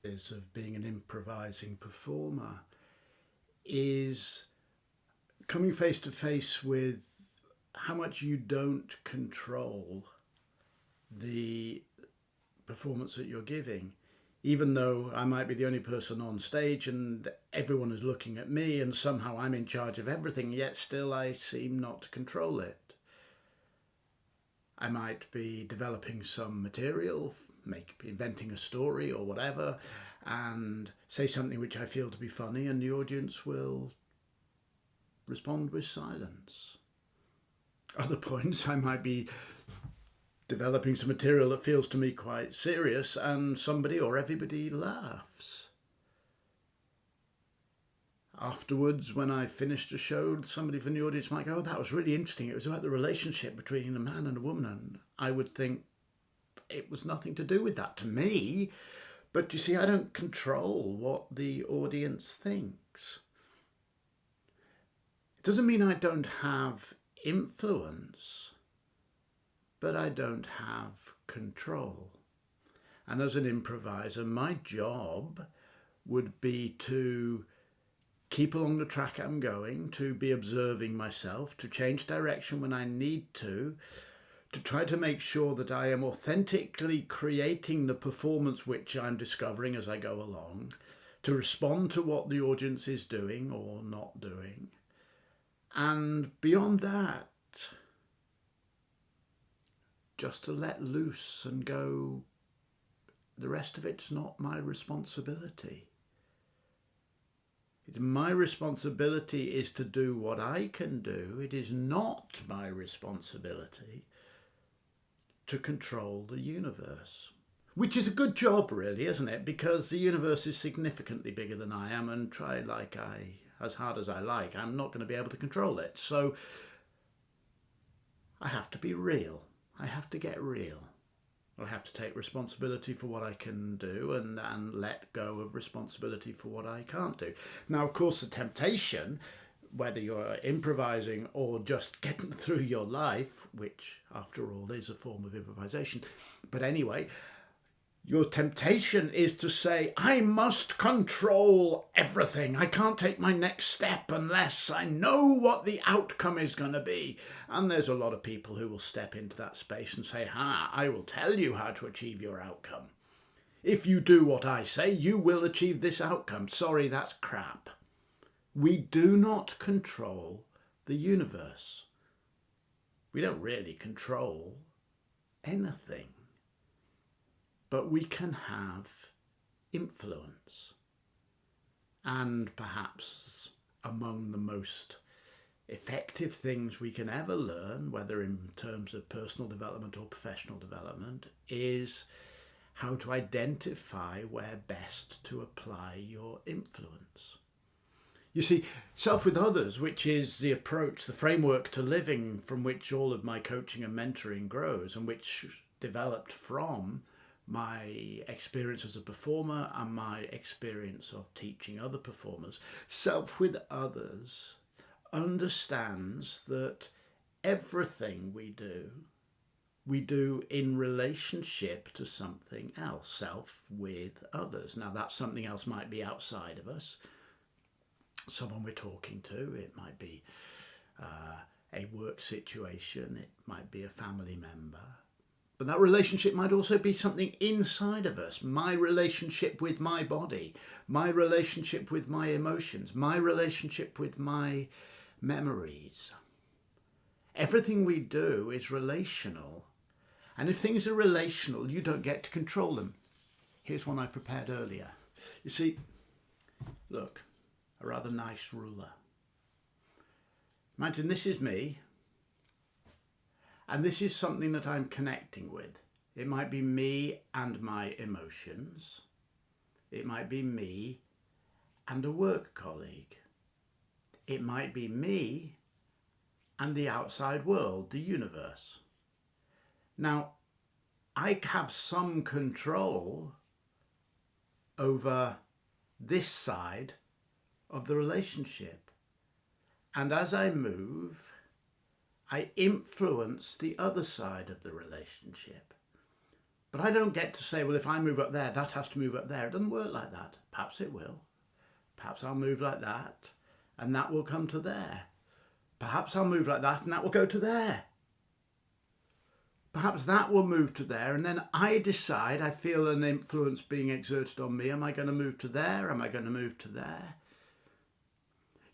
is of being an improvising performer is coming face to face with how much you don't control the performance that you're giving. Even though I might be the only person on stage and everyone is looking at me and somehow I'm in charge of everything, yet still I seem not to control it. I might be developing some material, inventing a story or whatever, and say something which I feel to be funny, and the audience will respond with silence. Other points I might be developing some material that feels to me quite serious, and somebody or everybody laughs. Afterwards, when I finished a show, somebody from the audience might go, "Oh, that was really interesting. It was about the relationship between a man and a woman." And I would think it was nothing to do with that to me. But you see, I don't control what the audience thinks. It doesn't mean I don't have influence, but I don't have control. And as an improviser, my job would be to keep along the track I'm going, to be observing myself, to change direction when I need to try to make sure that I am authentically creating the performance which I'm discovering as I go along, to respond to what the audience is doing or not doing. And beyond that, just to let loose and go, the rest of it's not my responsibility. My responsibility is to do what I can do. It is not my responsibility to control the universe. Which is a good job, really, isn't it? Because the universe is significantly bigger than I am, and as hard as I like, I'm not going to be able to control it. So I have to be real. I have to get real. I have to take responsibility for what I can do and let go of responsibility for what I can't do. Now, of course, the temptation, whether you're improvising or just getting through your life, which after all is a form of improvisation, but anyway, your temptation is to say, I must control everything. I can't take my next step unless I know what the outcome is going to be. And there's a lot of people who will step into that space and say, I will tell you how to achieve your outcome. If you do what I say, you will achieve this outcome. Sorry, that's crap. We do not control the universe. We don't really control anything. But we can have influence. And perhaps among the most effective things we can ever learn, whether in terms of personal development or professional development, is how to identify where best to apply your influence. You see, self with others, which is the approach, the framework to living from which all of my coaching and mentoring grows, and which developed from my experience as a performer and my experience of teaching other performers. Self with others understands that everything we do in relationship to something else. Self with others. Now, that something else might be outside of us, someone we're talking to. It might be a work situation. It might be a family member. But that relationship might also be something inside of us. My relationship with my body, my relationship with my emotions, my relationship with my memories. Everything we do is relational. And if things are relational, you don't get to control them. Here's one I prepared earlier. You see, look, a rather nice ruler. Imagine this is me. And this is something that I'm connecting with. It might be me and my emotions. It might be me and a work colleague. It might be me and the outside world, the universe. Now, I have some control over this side of the relationship. And as I move, I influence the other side of the relationship. But I don't get to say, well, if I move up there, that has to move up there. It doesn't work like that. Perhaps it will. Perhaps I'll move like that and that will come to there. Perhaps I'll move like that and that will go to there. Perhaps that will move to there, and then I decide, I feel an influence being exerted on me. Am I going to move to there? Am I going to move to there?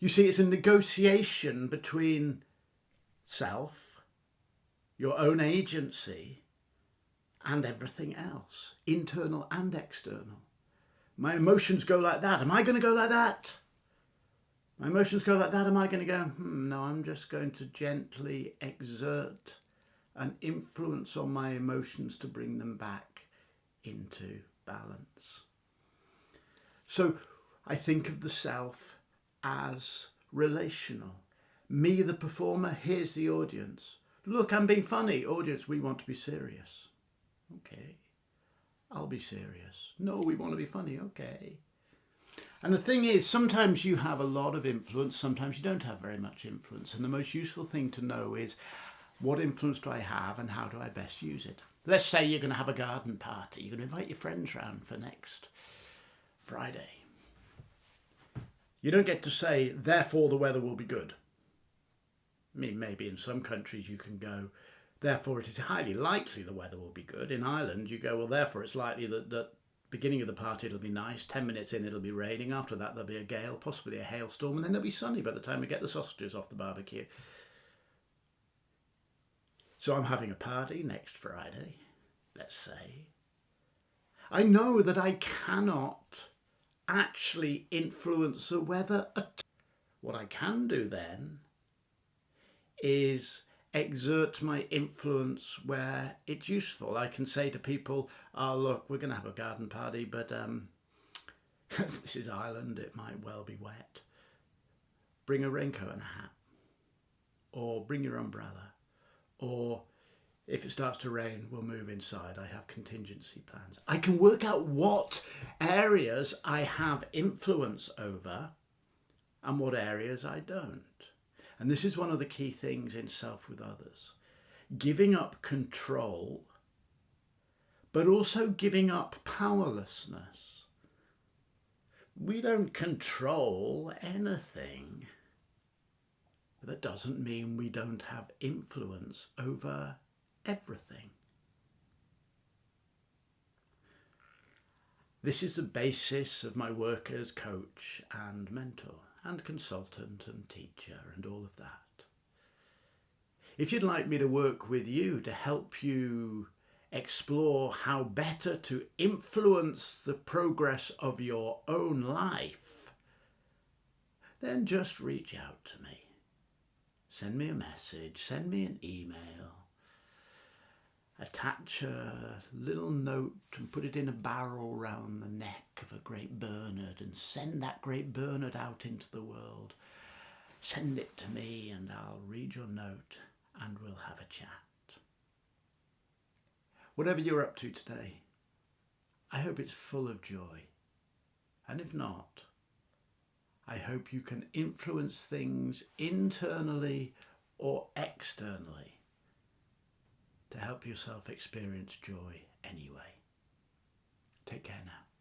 You see, it's a negotiation between self, your own agency, and everything else, internal and external. My emotions go like that. Am I going to go like that? My emotions go like that. Am I going to go, no, I'm just going to gently exert an influence on my emotions to bring them back into balance. So I think of the self as relational. Me, the performer, here's the audience. Look, I'm being funny. Audience, we want to be serious. Okay, I'll be serious. No, we want to be funny. Okay. And the thing is, sometimes you have a lot of influence, sometimes you don't have very much influence. And the most useful thing to know is, what influence do I have and how do I best use it? Let's say you're going to have a garden party. You're going to invite your friends round for next Friday. You don't get to say, therefore the weather will be good. I mean, maybe in some countries you can go, therefore it is highly likely the weather will be good. In Ireland you go, well, therefore it's likely that beginning of the party it'll be nice, 10 minutes in it'll be raining, after that there'll be a gale, possibly a hailstorm, and then it'll be sunny by the time we get the sausages off the barbecue. So I'm having a party next Friday, let's say. I know that I cannot actually influence the weather at all. What I can do then is exert my influence where it's useful. I can say to people, oh, look, we're going to have a garden party, but this is Ireland, it might well be wet. Bring a raincoat and a hat. Or bring your umbrella. Or if it starts to rain, we'll move inside. I have contingency plans. I can work out what areas I have influence over and what areas I don't. And this is one of the key things in Self with Others. Giving up control, but also giving up powerlessness. We don't control anything. That doesn't mean we don't have influence over everything. This is the basis of my work as coach and mentor and consultant and teacher and all of that. If you'd like me to work with you to help you explore how better to influence the progress of your own life, then just reach out to me. Send me a message, send me an email, attach a little note and put it in a barrel round the neck of a Great Bernard and send that Great Bernard out into the world. Send it to me and I'll read your note and we'll have a chat. Whatever you're up to today, I hope it's full of joy. And if not, I hope you can influence things internally or externally to help yourself experience joy anyway. Take care now.